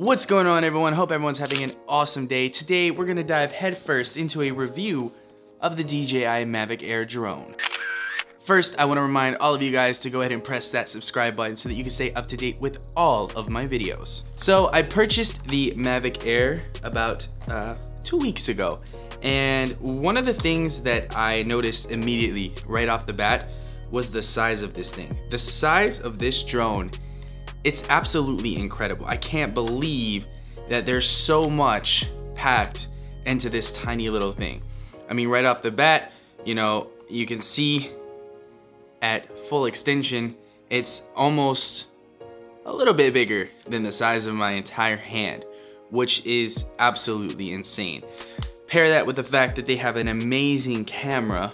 What's going on, everyone? Hope everyone's having an awesome day. Today we're gonna dive headfirst into a review of the DJI Mavic Air drone. First, I want to remind all of you guys to go ahead and press that subscribe button so that you can stay up to date with all of my videos. So I purchased the Mavic Air about 2 weeks ago, and one of the things that I noticed immediately right off the bat was the size of this thing. The size of this drone, it's absolutely incredible. I can't believe that there's so much packed into this tiny little thing. I mean, right off the bat, you know, you can see at full extension, it's almost a little bit bigger than the size of my entire hand, which is absolutely insane. Pair that with the fact that they have an amazing camera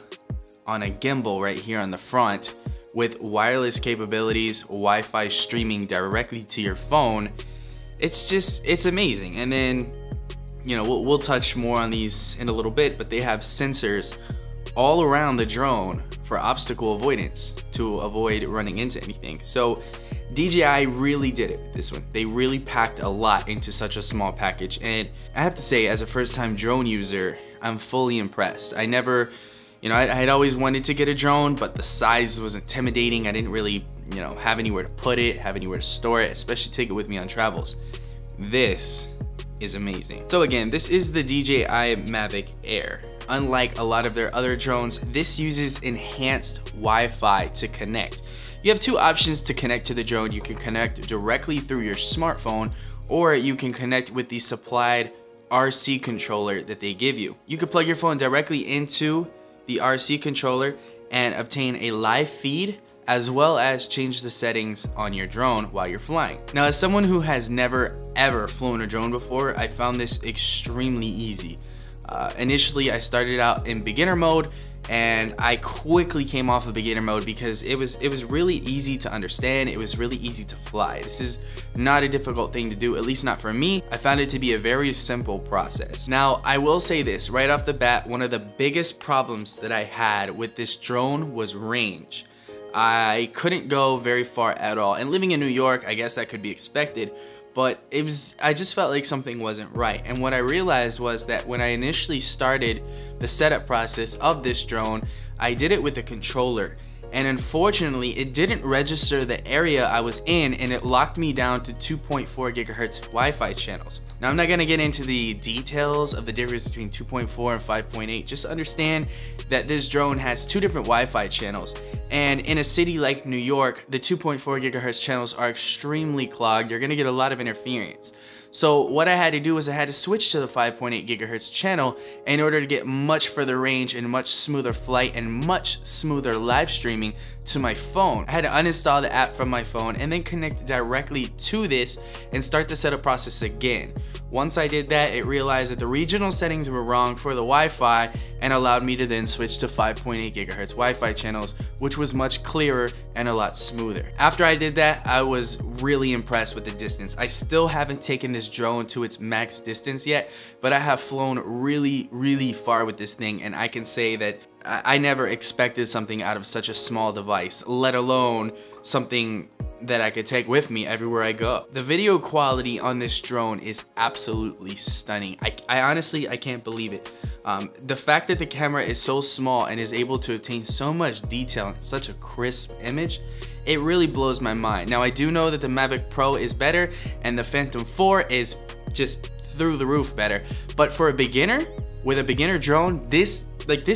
on a gimbal right here on the front, with wireless capabilities, Wi-Fi streaming directly to your phone. It's amazing. And then, you know, we'll touch more on these in a little bit, but they have sensors all around the drone for obstacle avoidance to avoid running into anything. So DJI really did it with this one. They really packed a lot into such a small package. And I have to say, as a first-time drone user, I'm fully impressed. I never, you know, I had always wanted to get a drone, but the size was intimidating. I didn't really, you know, have anywhere to put it, have anywhere to store it, especially take it with me on travels. This is amazing. So again, this is the DJI Mavic Air. Unlike a lot of their other drones, this uses enhanced Wi-Fi to connect. You have two options to connect to the drone. You can connect directly through your smartphone, or you can connect with the supplied RC controller that they give you. You can plug your phone directly into the RC controller and obtain a live feed, as well as change the settings on your drone while you're flying. Now, as someone who has never ever flown a drone before, I found this extremely easy. Initially, I started out in beginner mode, and I quickly came off of beginner mode because it was really easy to understand. It was really easy to fly. This is not a difficult thing to do, at least not for me. I found it to be a very simple process. Now, I will say this right off the bat, one of the biggest problems that I had with this drone was range. I couldn't go very far at all, and living in New York, I guess that could be expected, but I just felt like something wasn't right. And what I realized was that when I initially started the setup process of this drone, I did it with a controller. And unfortunately, it didn't register the area I was in, and it locked me down to 2.4 gigahertz Wi-Fi channels. Now, I'm not gonna get into the details of the difference between 2.4 and 5.8. Just understand that this drone has two different Wi-Fi channels. And in a city like New York, the 2.4 gigahertz channels are extremely clogged. You're gonna get a lot of interference. So what I had to do was I had to switch to the 5.8 gigahertz channel in order to get much further range and much smoother flight and much smoother live streaming to my phone. I had to uninstall the app from my phone and then connect directly to this and start the setup process again. Once I did that, it realized that the regional settings were wrong for the Wi-Fi and allowed me to then switch to 5.8 gigahertz Wi-Fi channels, which was much clearer and a lot smoother. After I did that, I was really impressed with the distance. I still haven't taken this drone to its max distance yet, but I have flown really, really far with this thing, and I can say that I never expected something out of such a small device, let alone something that I could take with me everywhere I go. The video quality on this drone is absolutely stunning. I honestly, I can't believe it. The fact that the camera is so small and is able to attain so much detail in such a crisp image, it really blows my mind. Now, I do know that the Mavic Pro is better and the Phantom 4 is just through the roof better, but for a beginner, with a beginner drone, this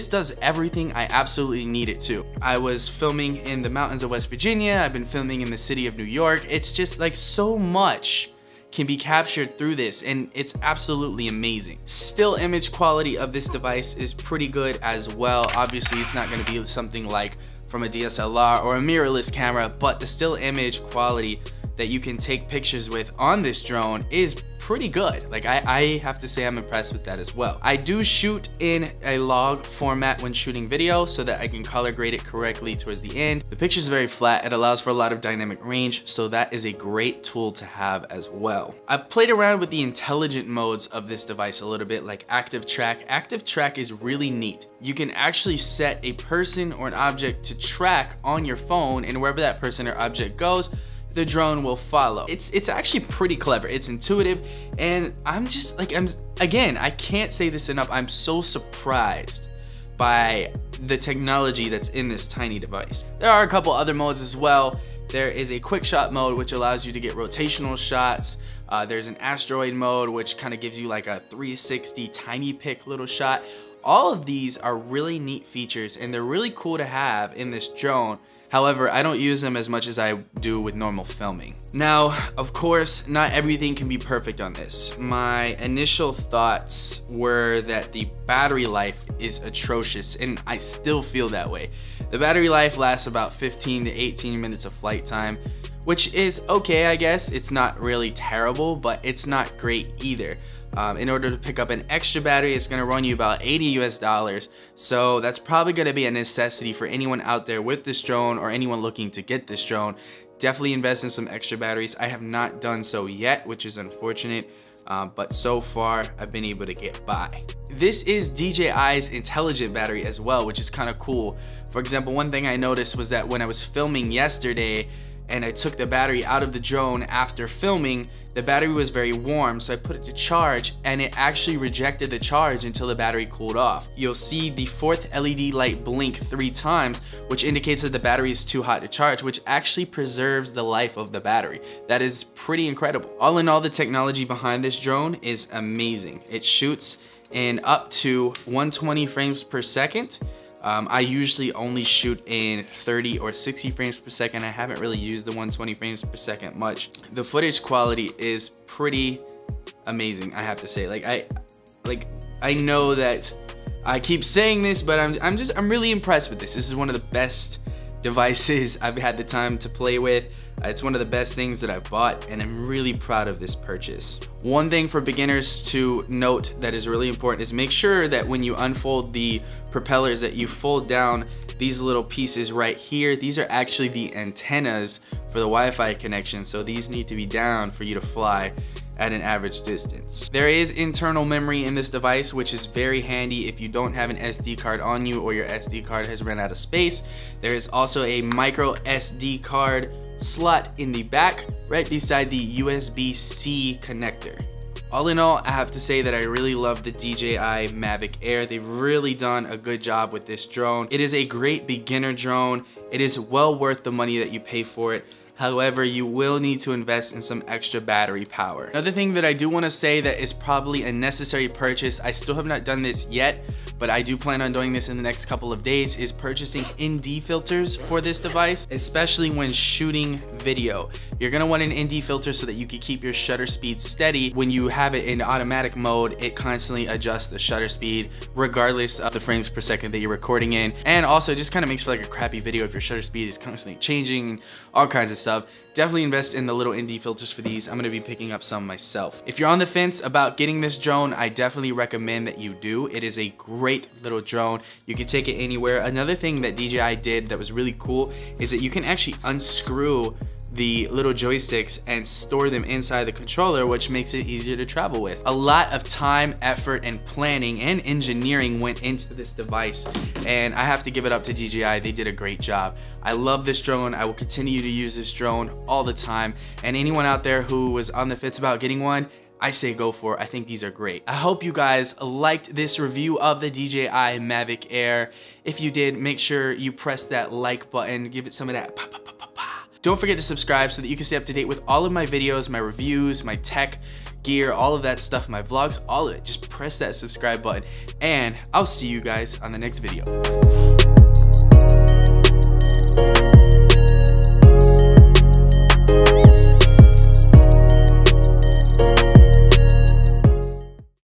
does everything I absolutely need it to. I was filming in the mountains of West Virginia. I've been filming in the city of New York. It's just like so much can be captured through this, and it's absolutely amazing. Still image quality of this device is pretty good as well. Obviously, it's not gonna be something like from a DSLR or a mirrorless camera, but the still image quality that you can take pictures with on this drone is pretty good. Like, I have to say I'm impressed with that as well. I do shoot in a log format when shooting video so that I can color grade it correctly towards the end. The picture is very flat. It allows for a lot of dynamic range, so that is a great tool to have as well. I've played around with the intelligent modes of this device a little bit, like active track. Active track is really neat. You can actually set a person or an object to track on your phone, and wherever that person or object goes, the drone will follow. It's actually pretty clever. It's intuitive, and I'm just like, again, I can't say this enough. I'm so surprised by the technology that's in this tiny device. There are a couple other modes as well. There is a quick shot mode, which allows you to get rotational shots. There's an asteroid mode, which kind of gives you like a 360 tiny pic little shot. All of these are really neat features, and they're really cool to have in this drone. However, I don't use them as much as I do with normal filming. Now, of course, not everything can be perfect on this. My initial thoughts were that the battery life is atrocious, and I still feel that way. The battery life lasts about 15 to 18 minutes of flight time, which is okay, I guess. It's not really terrible, but it's not great either. In order to pick up an extra battery, it's gonna run you about $80 US. So that's probably gonna be a necessity for anyone out there with this drone or anyone looking to get this drone. Definitely invest in some extra batteries. I have not done so yet, which is unfortunate. But so far, I've been able to get by. This is DJI's intelligent battery as well, which is kind of cool. For example, one thing I noticed was that when I was filming yesterday, and I took the battery out of the drone after filming, the battery was very warm, so I put it to charge, and it actually rejected the charge until the battery cooled off. You'll see the fourth LED light blink 3 times, which indicates that the battery is too hot to charge, which actually preserves the life of the battery. That is pretty incredible. All in all, the technology behind this drone is amazing. It shoots in up to 120 frames per second. I usually only shoot in 30 or 60 frames per second. I haven't really used the 120 frames per second much. The footage quality is pretty amazing, I have to say. I know that I keep saying this, but I'm really impressed with this. This is one of the best devices I've had the time to play with. It's one of the best things that I've bought, and I'm really proud of this purchase. One thing for beginners to note that is really important is make sure that when you unfold the propellers that you fold down these little pieces right here. These are actually the antennas for the Wi-Fi connection, so these need to be down for you to fly at an average distance. There is internal memory in this device, which is very handy if you don't have an SD card on you or your SD card has run out of space. There is also a micro SD card slot in the back right beside the USB-C connector. All in all, I have to say that I really love the DJI Mavic Air. They've really done a good job with this drone. It is a great beginner drone. It is well worth the money that you pay for it. However, you will need to invest in some extra battery power. Another thing that I do want to say that is probably a necessary purchase, I still have not done this yet, but I do plan on doing this in the next couple of days, is purchasing ND filters for this device, especially when shooting video. You're gonna want an ND filter so that you can keep your shutter speed steady. When you have it in automatic mode, it constantly adjusts the shutter speed regardless of the frames per second that you're recording in. And also, it just kind of makes for like a crappy video if your shutter speed is constantly changing and all kinds of stuff. Definitely invest in the little ND filters for these. I'm gonna be picking up some myself. If you're on the fence about getting this drone, I definitely recommend that you do. It is a great little drone. You can take it anywhere. Another thing that DJI did that was really cool is that you can actually unscrew the little joysticks and store them inside the controller, which makes it easier to travel with. A lot of time, effort, and planning and engineering went into this device, and I have to give it up to DJI. They did a great job. I love this drone. I will continue to use this drone all the time, and anyone out there who was on the fence about getting one, I say go for it. I think these are great. I hope you guys liked this review of the DJI Mavic Air. If you did, make sure you press that like button, give it some of that Don't forget to subscribe so that you can stay up to date with all of my videos, my reviews, my tech gear, all of that stuff, my vlogs, all of it. Just press that subscribe button, and I'll see you guys on the next video.